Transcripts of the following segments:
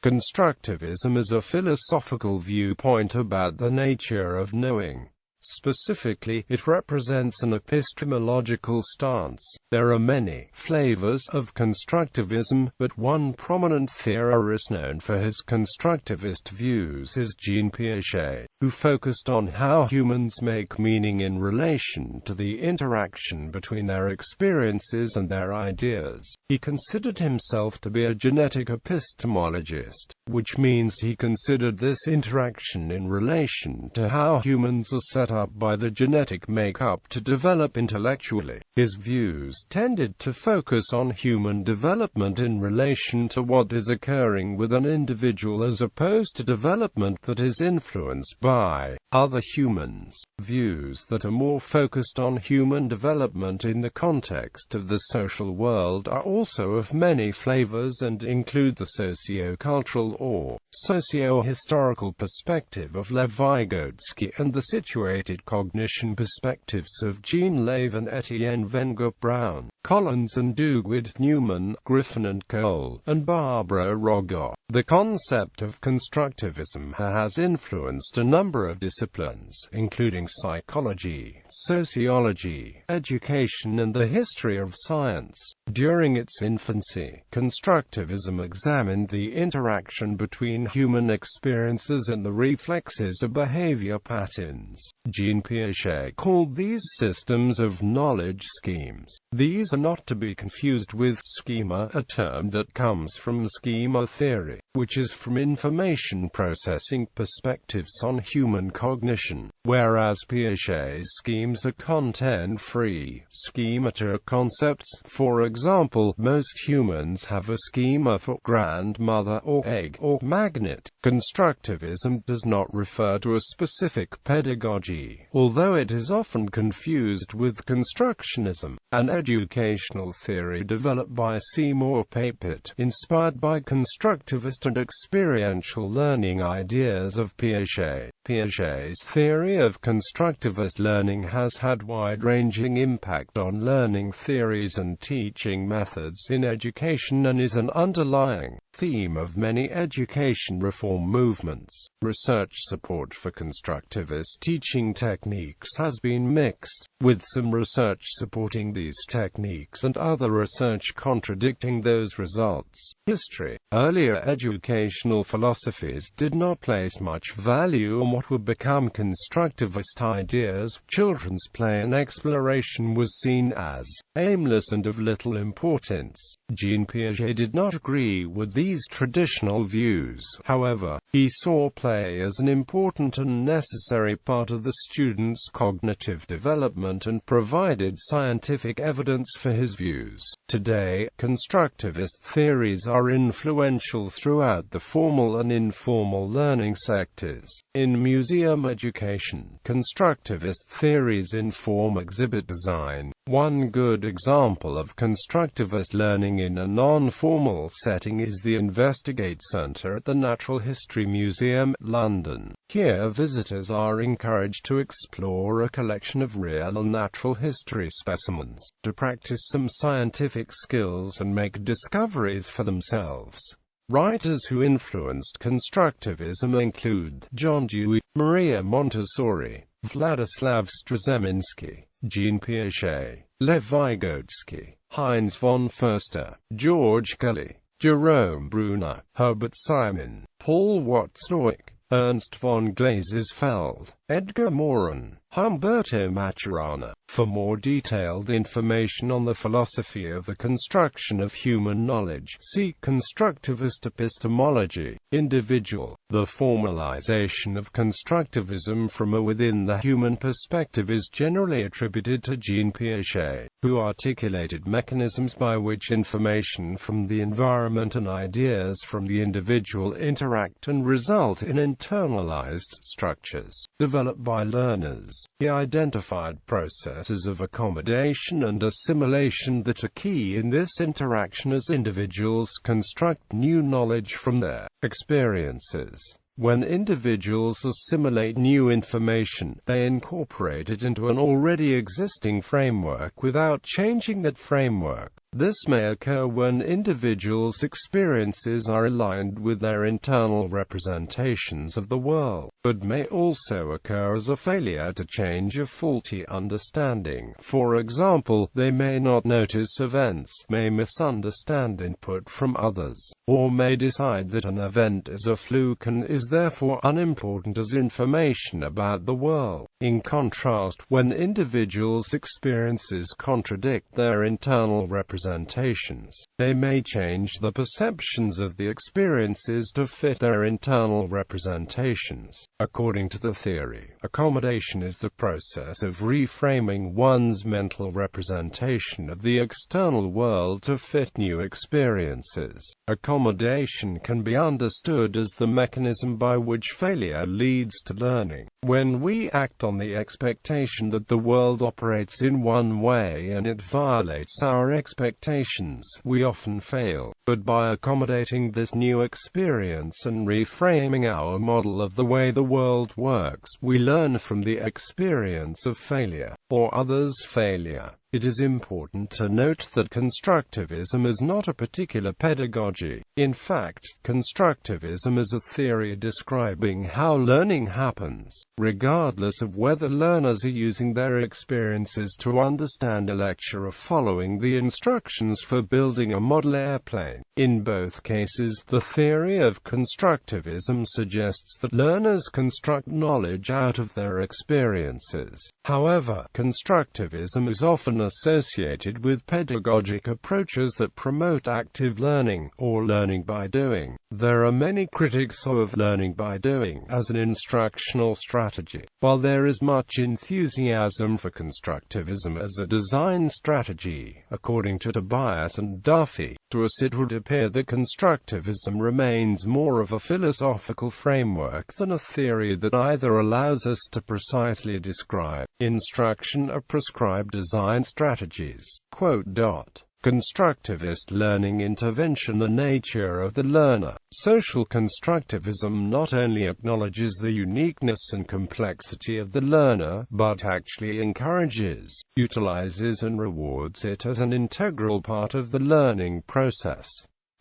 Constructivism is a philosophical viewpoint about the nature of knowing. Specifically, it represents an epistemological stance. There are many flavors of constructivism, but one prominent theorist known for his constructivist views is Jean Piaget, who focused on how humans make meaning in relation to the interaction between their experiences and their ideas. He considered himself to be a genetic epistemologist, which means he considered this interaction in relation to how humans are set up by the genetic makeup to develop intellectually. His views tended to focus on human development in relation to what is occurring with an individual as opposed to development that is influenced by other humans. Views that are more focused on human development in the context of the social world are also of many flavors and include the socio-cultural or socio-historical perspective of Lev Vygotsky and the situated cognition perspectives of Jean Lave and Etienne Wenger Brown, Collins and Dugwid, Newman, Griffin and Cole, and Barbara Rogoff. The concept of constructivism has influenced a number of disciplines, including psychology, sociology, education and the history of science. During its infancy, constructivism examined the interaction between human experiences and the reflexes of behavior patterns. Jean Piaget called these systems of knowledge schemes. These are not to be confused with schema, a term that comes from schema theory, which is from information processing perspectives on human cognition, whereas Piaget's schemes are content-free. Schemata are concepts. For example, most humans have a schema for grandmother or egg or magnet. Constructivism does not refer to a specific pedagogy, although it is often confused with constructionism, an educational theory developed by Seymour Papert, inspired by constructivist and experiential learning ideas of Piaget. Piaget's theory of constructivist learning has had wide-ranging impact on learning theories and teaching methods in education and is an underlying theme of many education reform movements. Research support for constructivist teaching techniques has been mixed, with some research supporting these techniques and other research contradicting those results. History. Earlier educational philosophies did not place much value on what would become constructivist ideas. Children's play and exploration was seen as aimless and of little importance. Jean Piaget did not agree with these traditional views. However, he saw play as an important and necessary part of the student's cognitive development and provided scientific evidence for his views. Today, constructivist theories are influential throughout the formal and informal learning sectors. In museum education, constructivist theories inform exhibit design. One good example of constructivist learning in a non-formal setting is the Investigate Centre at the Natural History Museum, London. Here visitors are encouraged to explore a collection of real natural history specimens, to practice some scientific skills and make discoveries for themselves. Writers who influenced constructivism include John Dewey, Maria Montessori, Vladislav Strzemiński, Jean Piaget, Lev Vygotsky, Heinz von Förster, George Kelly, Jerome Bruner, Herbert Simon, Paul Watzlawick, Ernst von Glazesfeld, Edgar Morin, Humberto Maturana. For more detailed information on the philosophy of the construction of human knowledge, see Constructivist epistemology. Individual. The formalization of constructivism from a within-the-human perspective is generally attributed to Jean Piaget, who articulated mechanisms by which information from the environment and ideas from the individual interact and result in internalized structures, developed by learners. He identified processes of accommodation and assimilation that are key in this interaction as individuals construct new knowledge from their experiences. When individuals assimilate new information, they incorporate it into an already existing framework without changing that framework. This may occur when individuals' experiences are aligned with their internal representations of the world, but may also occur as a failure to change a faulty understanding. For example, they may not notice events, may misunderstand input from others, or may decide that an event is a fluke and is therefore unimportant as information about the world. In contrast, when individuals' experiences contradict their internal representations, they may change the perceptions of the experiences to fit their internal representations. According to the theory, accommodation is the process of reframing one's mental representation of the external world to fit new experiences. Accommodation can be understood as the mechanism by which failure leads to learning. When we act on the expectation that the world operates in one way and it violates our expectations, we often fail. But by accommodating this new experience and reframing our model of the way the world works, we learn from the experience of failure, or others' failure. It is important to note that Constructivism is not a particular pedagogy. In fact, Constructivism is a theory describing how learning happens, regardless of whether learners are using their experiences to understand a lecture or following the instructions for building a model airplane. In both cases, the theory of Constructivism suggests that learners construct knowledge out of their experiences. However, Constructivism is often associated with pedagogic approaches that promote active learning, or learning by doing. There are many critics of learning by doing as an instructional strategy. While there is much enthusiasm for Constructivism as a design strategy, according to Tobias and Duffy, to us it would appear that Constructivism remains more of a philosophical framework than a theory that either allows us to precisely describe instruction or prescribe design strategies. Constructivist learning intervention. The nature of the learner. Social constructivism not only acknowledges the uniqueness and complexity of the learner, but actually encourages, utilizes and rewards it as an integral part of the learning process.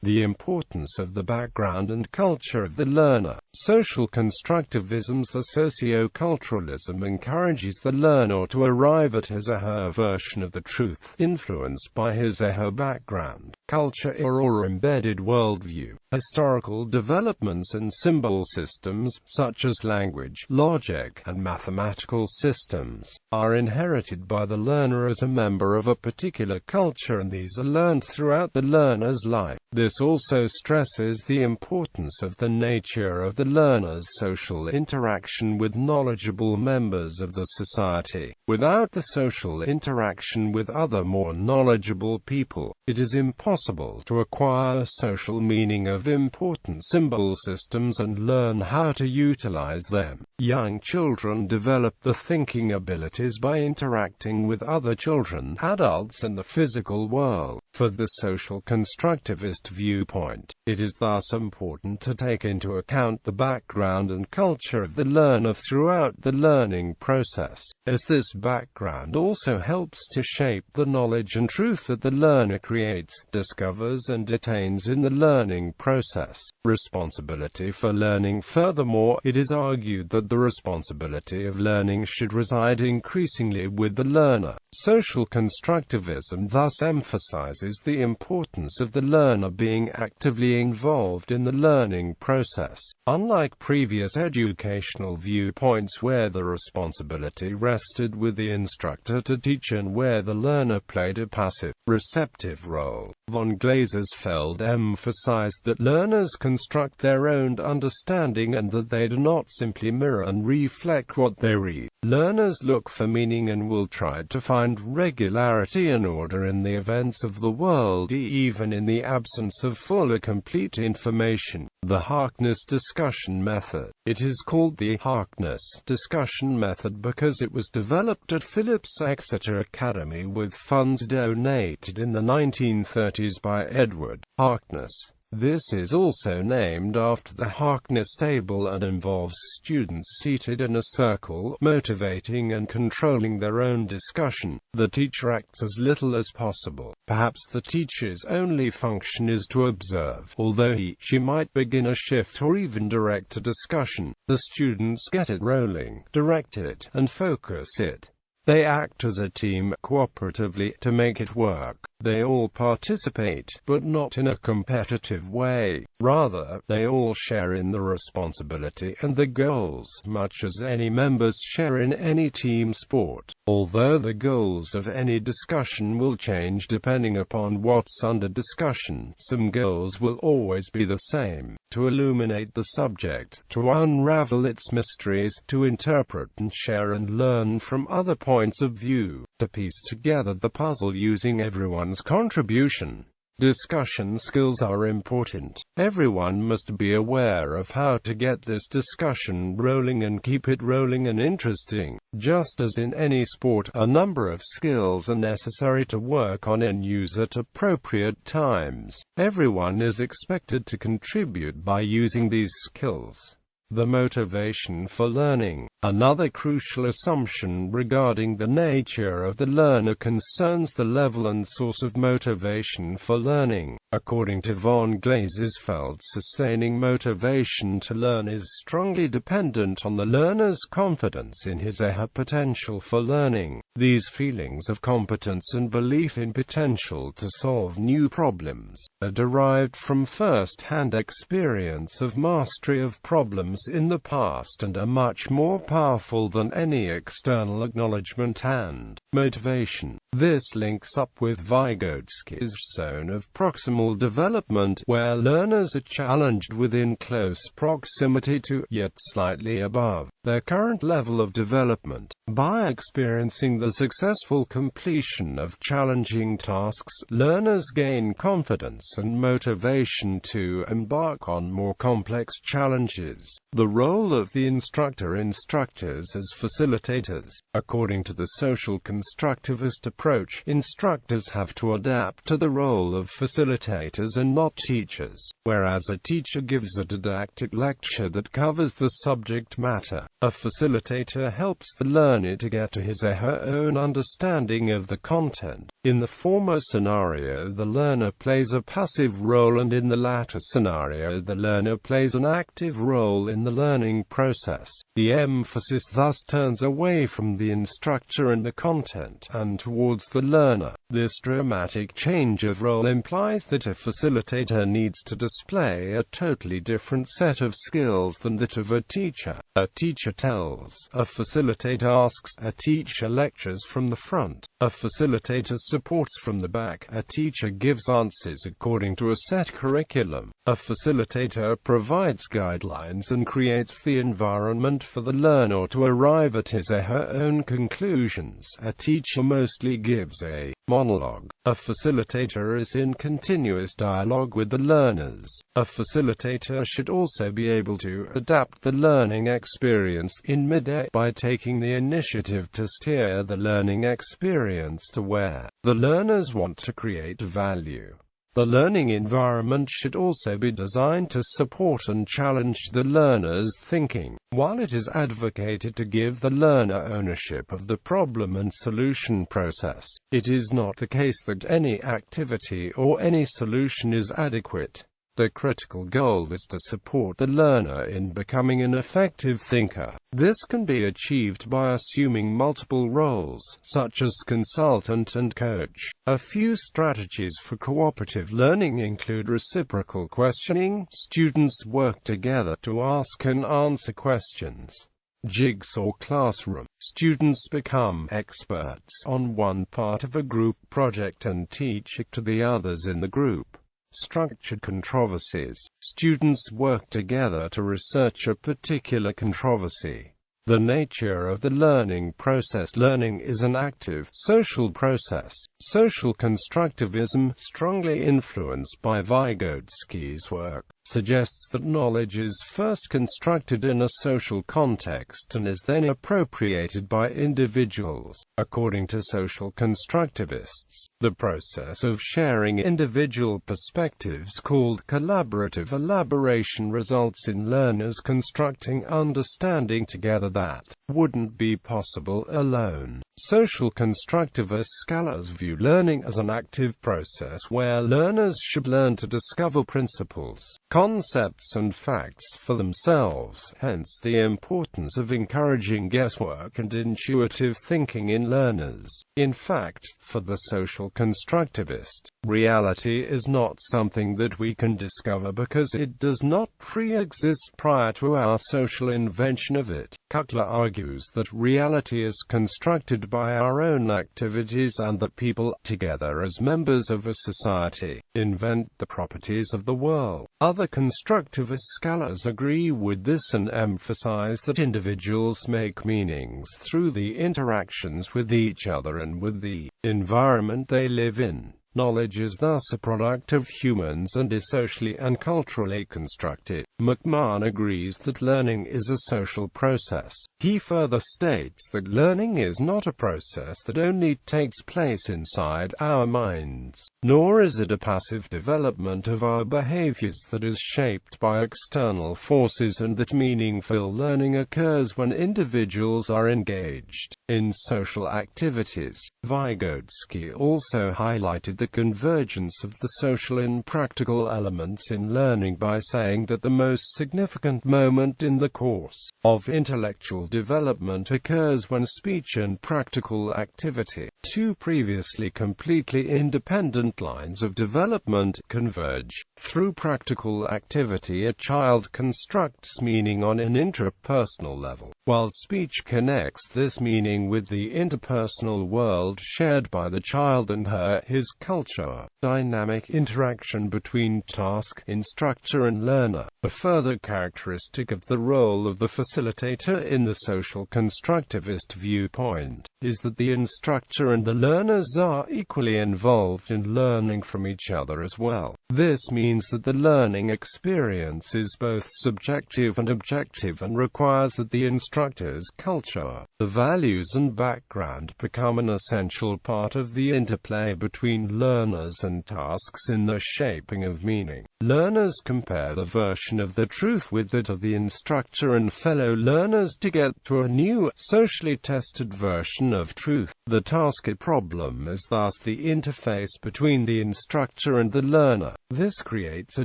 The importance of the background and culture of the learner. Social constructivism's socio-culturalism encourages the learner to arrive at his or her version of the truth, influenced by his or her background, culture or embedded worldview. Historical developments and symbol systems, such as language, logic, and mathematical systems, are inherited by the learner as a member of a particular culture, and these are learned throughout the learner's life. This also stresses the importance of the nature of the learner's social interaction with knowledgeable members of the society. Without the social interaction with other more knowledgeable people, it is impossible to acquire a social meaning of important symbol systems and learn how to utilize them. Young children develop the thinking abilities by interacting with other children, adults, and the physical world. For the social constructivist viewpoint, it is thus important to take into account the background and culture of the learner throughout the learning process, as this background also helps to shape the knowledge and truth that the learner creates, discovers and attains in the learning process. Responsibility for learning. Furthermore, it is argued that the responsibility of learning should reside increasingly with the learner. Social constructivism thus emphasizes the importance of the learner being actively involved in the learning process. Unlike previous educational viewpoints where the responsibility rested with the instructor to teach and where the learner played a passive, receptive role, von Glasersfeld emphasized that learners construct their own understanding and that they do not simply mirror and reflect what they read. Learners look for meaning and will try to find regularity and order in the events of the world, even in the absence of full or complete information. The Harkness discussion method. It is called the Harkness discussion method because it was developed at Phillips Exeter Academy with funds donated in the 1930s by Edward Harkness. This is also named after the Harkness table and involves students seated in a circle, motivating and controlling their own discussion. The teacher acts as little as possible. Perhaps the teacher's only function is to observe, although she might begin a shift or even direct a discussion. The students get it rolling, direct it, and focus it. They act as a team, cooperatively, to make it work. They all participate, but not in a competitive way. Rather, they all share in the responsibility and the goals, much as any members share in any team sport. Although the goals of any discussion will change depending upon what's under discussion, some goals will always be the same: to illuminate the subject, to unravel its mysteries, to interpret and share and learn from other points of view, to piece together the puzzle using everyone's contribution. Discussion skills are important. Everyone must be aware of how to get this discussion rolling and keep it rolling and interesting. Just as in any sport, a number of skills are necessary to work on and use at appropriate times. Everyone is expected to contribute by using these skills. The motivation for learning. Another crucial assumption regarding the nature of the learner concerns the level and source of motivation for learning. According to von Glasersfeld, sustaining motivation to learn is strongly dependent on the learner's confidence in his or her potential for learning. These feelings of competence and belief in potential to solve new problems are derived from first-hand experience of mastery of problems in the past and are much more powerful than any external acknowledgement and motivation. This links up with Vygotsky's zone of proximal development, where learners are challenged within close proximity to, yet slightly above, their current level of development. By experiencing the successful completion of challenging tasks, learners gain confidence and motivation to embark on more complex challenges. The role of the instructors as facilitators. According to the social constructivist approach, instructors have to adapt to the role of facilitators and not teachers. Whereas a teacher gives a didactic lecture that covers the subject matter, a facilitator helps the learner to get to his or her own understanding of the content. In the former scenario, the learner plays a passive role, and in the latter scenario, the learner plays an active role in the learning process. The emphasis thus turns away from the instructor and the content, and towards the learner. This dramatic change of role implies that a facilitator needs to display a totally different set of skills than that of a teacher. A teacher tells, a facilitator asks, a teacher lectures from the front, a facilitator supports from the back, a teacher gives answers according to a set curriculum, a facilitator provides guidelines and creates the environment for the learner to arrive at his or her own conclusions. A teacher mostly gives a monologue. A facilitator is in continuous dialogue with the learners. A facilitator should also be able to adapt the learning experience in mid-air by taking the initiative to steer the learning experience to where the learners want to create value. The learning environment should also be designed to support and challenge the learner's thinking. While it is advocated to give the learner ownership of the problem and solution process, it is not the case that any activity or any solution is adequate. The critical goal is to support the learner in becoming an effective thinker. This can be achieved by assuming multiple roles, such as consultant and coach. A few strategies for cooperative learning include reciprocal questioning. Students work together to ask and answer questions. Jigsaw classroom. Students become experts on one part of a group project and teach it to the others in the group. Structured controversies. Students work together to research a particular controversy. The nature of the learning process. Learning is an active, social process. Social constructivism, strongly influenced by Vygotsky's work, suggests that knowledge is first constructed in a social context and is then appropriated by individuals. According to social constructivists, the process of sharing individual perspectives, called collaborative elaboration, results in learners constructing understanding together that wouldn't be possible alone. Social constructivist scholars view learning as an active process where learners should learn to discover principles, concepts and facts for themselves, hence the importance of encouraging guesswork and intuitive thinking in learners. In fact, for the social constructivist, reality is not something that we can discover because it does not pre-exist prior to our social invention of it. Cutler argues that reality is constructed by our own activities and that people, together as members of a society, invent the properties of the world. Other constructivist scholars agree with this and emphasize that individuals make meanings through the interactions with each other and with the environment they live in. Knowledge is thus a product of humans and is socially and culturally constructed. McMahon agrees that learning is a social process. He further states that learning is not a process that only takes place inside our minds, nor is it a passive development of our behaviors that is shaped by external forces, and that meaningful learning occurs when individuals are engaged in social activities. Vygotsky also highlighted the convergence of the social and practical elements in learning by saying that the most significant moment in the course of intellectual development occurs when speech and practical activity, two previously completely independent lines of development, converge. Through practical activity, a child constructs meaning on an intrapersonal level, while speech connects this meaning with the interpersonal world shared by the child and his culture. Dynamic interaction between task, instructor and learner. A further characteristic of the role of the facilitator in the social constructivist viewpoint is that the instructor and the learners are equally involved in learning from each other as well. This means that the learning experience is both subjective and objective and requires that the instructor's culture, the values and background become an essential part of the interplay between learners and tasks in the shaping of meaning. Learners compare the version of the truth with that of the instructor and fellow learners to get to a new, socially tested version of truth. The task problem is thus the interface between the instructor and the learner. This creates a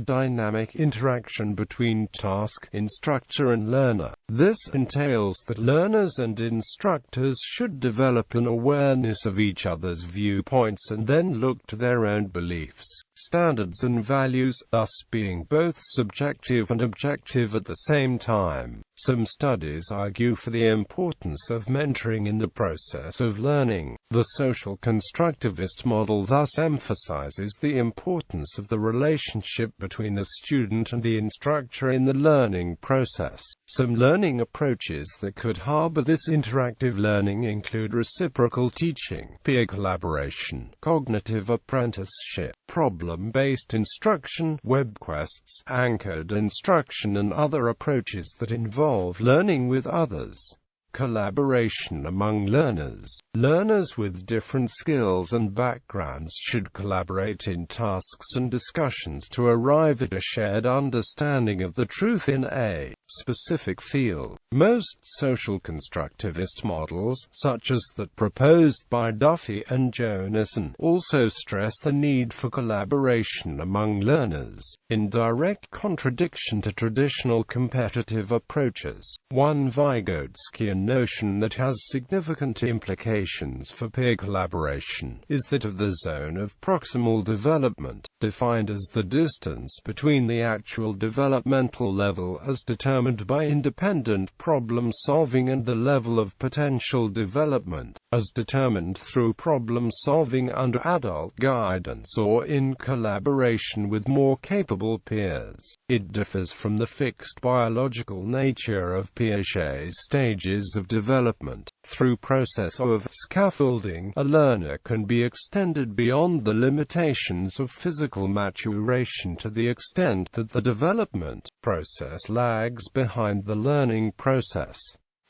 dynamic interaction between task, instructor and learner. This entails that learners and instructors should develop an awareness of each other's viewpoints and then look to their own beliefs, standards and values, thus being both subjective and objective at the same time. Some studies argue for the importance of mentoring in the process of learning. The social constructivist model thus emphasizes the importance of the relationship between the student and the instructor in the learning process. Some learning approaches that could harbor this interactive learning include reciprocal teaching, peer collaboration, cognitive apprenticeship, problem-based instruction, web quests, anchored instruction and other approaches that involve learning with others. Collaboration among learners. Learners with different skills and backgrounds should collaborate in tasks and discussions to arrive at a shared understanding of the truth in a specific field. Most social constructivist models, such as that proposed by Duffy and Jonassen, also stress the need for collaboration among learners, in direct contradiction to traditional competitive approaches. One Vygotskian notion that has significant implications for peer collaboration is that of the zone of proximal development, defined as the distance between the actual developmental level as determined by independent of problem-solving and the level of potential development, as determined through problem-solving under adult guidance or in collaboration with more capable peers. It differs from the fixed biological nature of Piaget's stages of development. Through process of scaffolding, a learner can be extended beyond the limitations of physical maturation to the extent that the development process lags behind the learning process.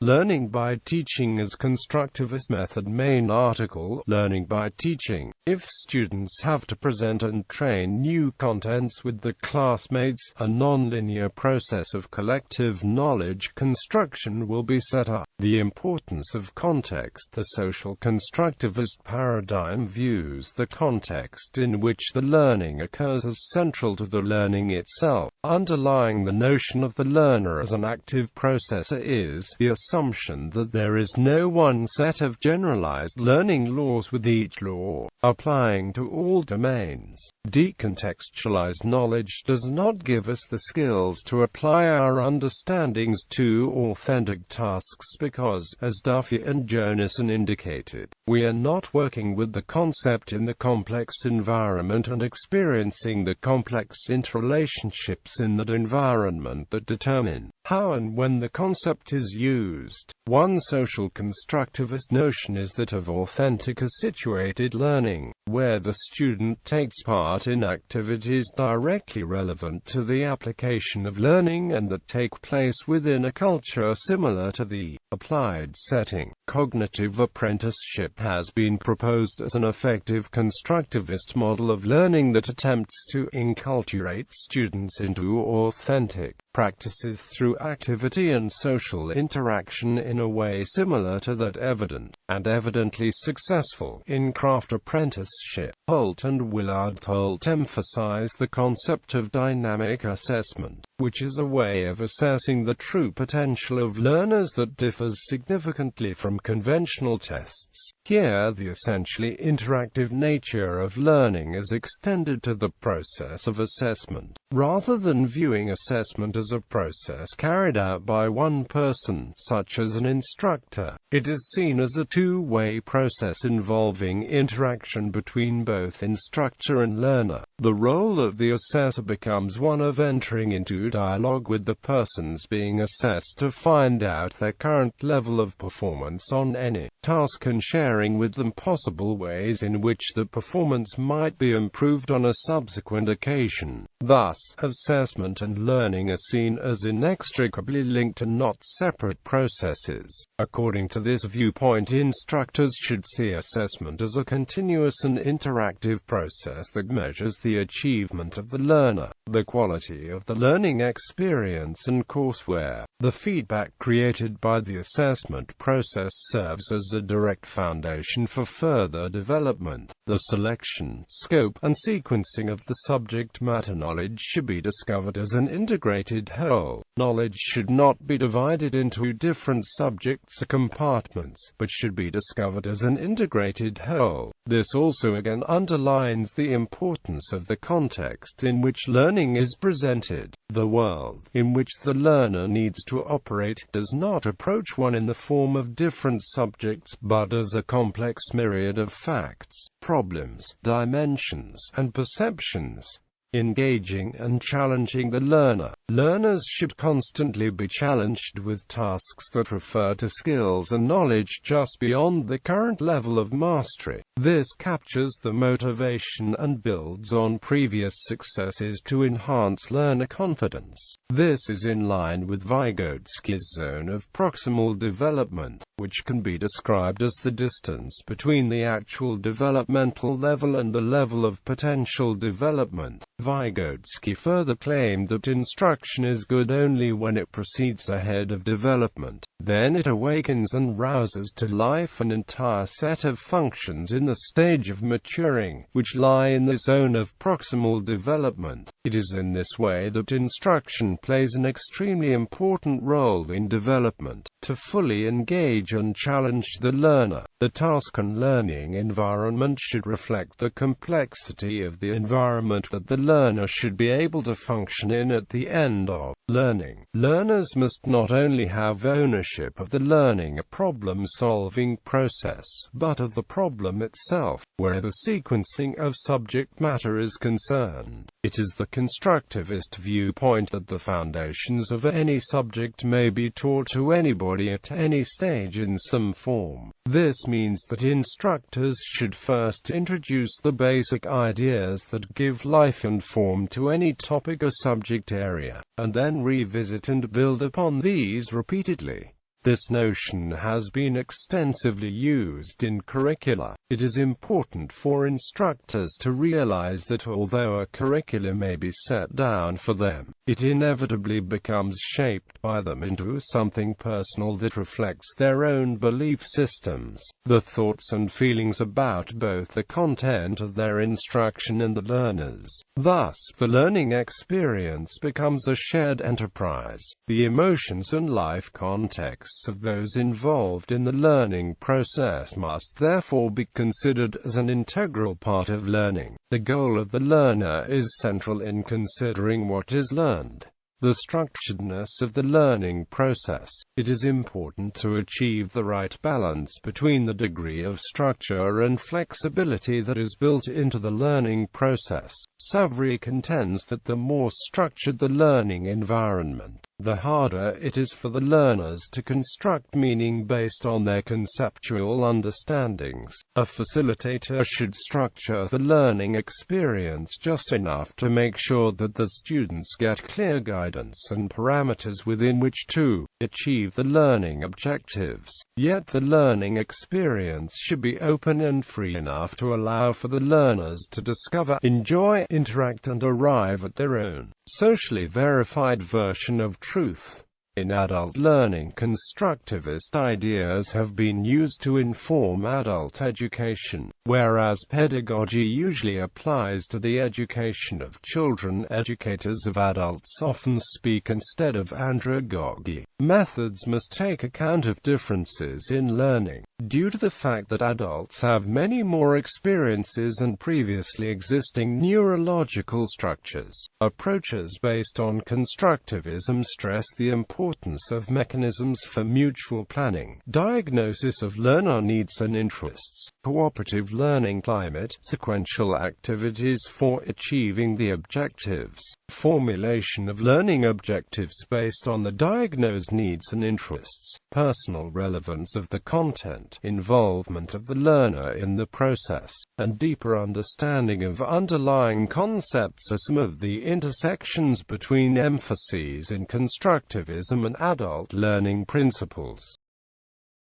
Learning by teaching is Constructivist method. Main article, Learning by teaching. If students have to present and train new contents with their classmates, a nonlinear process of collective knowledge construction will be set up. The importance of context. The social constructivist paradigm views the context in which the learning occurs as central to the learning itself. Underlying the notion of the learner as an active processor is the assumption that there is no one set of generalized learning laws, with each law applying to all domains. Decontextualized knowledge does not give us the skills to apply our understandings to authentic tasks because, as Duffy and Jonason indicated, we are not working with the concept in the complex environment and experiencing the complex interrelationships in that environment that determine how and when the concept is used. One social constructivist notion is that of authentic situated learning, where the student takes part in activities directly relevant to the application of learning and that take place within a culture similar to the applied setting. Cognitive apprenticeship has been proposed as an effective constructivist model of learning that attempts to enculturate students into authentic practices through activity and social interaction in a way similar to that evident, and evidently successful, in craft apprenticeship. Holt and Willard Holt emphasize the concept of dynamic assessment, which is a way of assessing the true potential of learners that differs significantly from conventional tests. Here, the essentially interactive nature of learning is extended to the process of assessment. Rather than viewing assessment as a process carried out by one person, such as an instructor, it is seen as a two-way process involving interaction between both instructor and learner. The role of the assessor becomes one of entering into dialogue with the persons being assessed to find out their current level of performance on any task and sharing with them possible ways in which the performance might be improved on a subsequent occasion. Thus, assessment and learning are seen as inextricably linked and not separate processes. According to this viewpoint, instructors should see assessment as a continuous and interactive process that measures the achievement of the learner, the quality of the learning experience and courseware. The feedback created by the assessment process serves as a direct foundation for further development. The selection, scope, and sequencing of the subject matter knowledge should be discovered as an integrated whole. Knowledge should not be divided into different subjects or compartments, but should be discovered as an integrated whole. This also again underlines the importance of the context in which learning is presented. The world in which the learner needs to operate does not approach one in the form of different subjects, but as a complex myriad of facts, problems, dimensions, and perceptions. Engaging and challenging the learner. Learners should constantly be challenged with tasks that refer to skills and knowledge just beyond the current level of mastery. This captures the motivation and builds on previous successes to enhance learner confidence. This is in line with Vygotsky's zone of proximal development, which can be described as the distance between the actual developmental level and the level of potential development. Vygotsky further claimed that instruction is good only when it proceeds ahead of development. Then it awakens and rouses to life an entire set of functions in the stage of maturing, which lie in the zone of proximal development. It is in this way that instruction plays an extremely important role in development. To fully engage and challenge the learner, the task and learning environment should reflect the complexity of the environment that the learner should be able to function in at the end of. Learning. Learners must not only have ownership of the learning a problem-solving process, but of the problem itself, where the sequencing of subject matter is concerned. It is the constructivist viewpoint that the foundations of any subject may be taught to anybody at any stage in some form. This means that instructors should first introduce the basic ideas that give life and form to any topic or subject area, and then revisit and build upon these repeatedly. This notion has been extensively used in curricula. It is important for instructors to realize that although a curriculum may be set down for them, it inevitably becomes shaped by them into something personal that reflects their own belief systems, the thoughts and feelings about both the content of their instruction and the learners. Thus, the learning experience becomes a shared enterprise. The emotions and life contexts of those involved in the learning process must therefore be considered as an integral part of learning. The goal of the learner is central in considering what is learned. The structuredness of the learning process. It is important to achieve the right balance between the degree of structure and flexibility that is built into the learning process. Savary contends that the more structured the learning environment, the harder it is for the learners to construct meaning based on their conceptual understandings. A facilitator should structure the learning experience just enough to make sure that the students get clear guidance and parameters within which to achieve the learning objectives. Yet the learning experience should be open and free enough to allow for the learners to discover, enjoy, interact and arrive at their own socially verified version of truth. In adult learning, constructivist ideas have been used to inform adult education, whereas pedagogy usually applies to the education of children. Educators of adults often speak instead of andragogy. Methods must take account of differences in learning, due to the fact that adults have many more experiences and previously existing neurological structures. Approaches based on constructivism stress the importance of mechanisms for mutual planning, diagnosis of learner needs and interests, cooperative learning climate, sequential activities for achieving the objectives, formulation of learning objectives based on the diagnosed needs and interests, personal relevance of the content, involvement of the learner in the process, and deeper understanding of underlying concepts are some of the intersections between emphases in constructivism and adult learning principles.